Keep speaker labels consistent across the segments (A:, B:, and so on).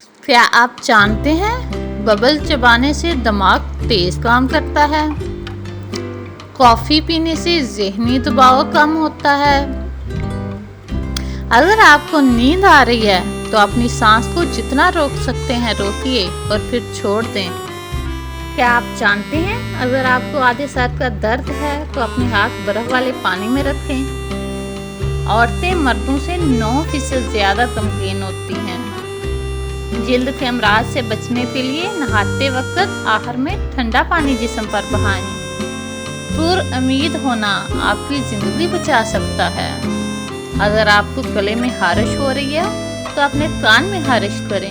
A: کیا آپ جانتے ہیں ببل چبانے سے دماغ تیز کام کرتا ہے؟ کافی پینے سے ذہنی دباؤ کم ہوتا ہے۔ اگر آپ کو نیند آ رہی ہے تو اپنی سانس کو جتنا روک سکتے ہیں روکیے اور پھر چھوڑ دیں۔ کیا آپ جانتے ہیں اگر آپ کو آدھے سر کا درد ہے تو اپنے ہاتھ برف والے پانی میں رکھیں۔ عورتیں مردوں سے 9% زیادہ غمگین ہوتی ہیں۔ جلد کے امراض سے بچنے کے لیے نہاتے وقت آخر میں ٹھنڈا پانی جسم پر بہائیں۔ پر امید ہونا آپ کی زندگی بچا سکتا ہے۔ اگر آپ کو گلے میں خارش ہو رہی ہے تو اپنے کان میں خارش کریں۔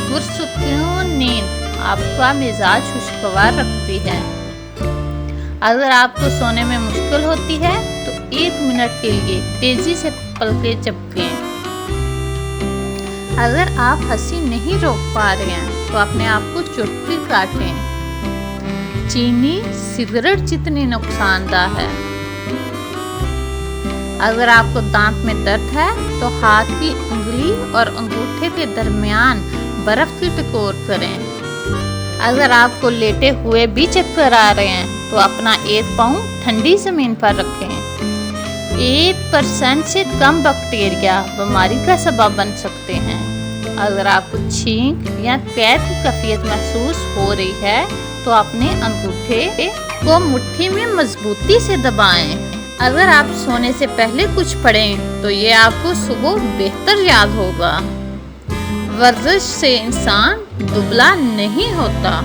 A: پرسکون نیند آپ کا مزاج خوشگوار رکھتی ہے۔ اگر آپ کو سونے میں مشکل ہوتی ہے تو 1 منٹ کے لیے تیزی سے پلکیں جھپکیں۔ اگر آپ ہنسی نہیں روک پا رہے ہیں تو اپنے آپ کو چٹکی کاٹیں۔ چینی سگریٹ جتنی نقصان دہ ہے۔ اگر آپ کو دانت میں درد ہے تو ہاتھ کی انگلی اور انگوٹھے کے درمیان برف کی ٹکور کریں۔ اگر آپ کو لیٹے ہوئے بھی چکر آ رہے ہیں تو اپنا 1 پاؤں ٹھنڈی زمین پر رکھیں۔ 1% سے کم بیکٹیریا بیماری کا سبب بن سکتے ہیں۔ اگر آپ کو چھینک یا قید کی کیفیت محسوس ہو رہی ہے تو اپنے انگوٹھے کو مٹھی میں مضبوطی سے دبائیں۔ اگر آپ سونے سے پہلے کچھ پڑھیں تو یہ آپ کو صبح بہتر یاد ہوگا۔ ورزش سے انسان دبلا نہیں ہوتا۔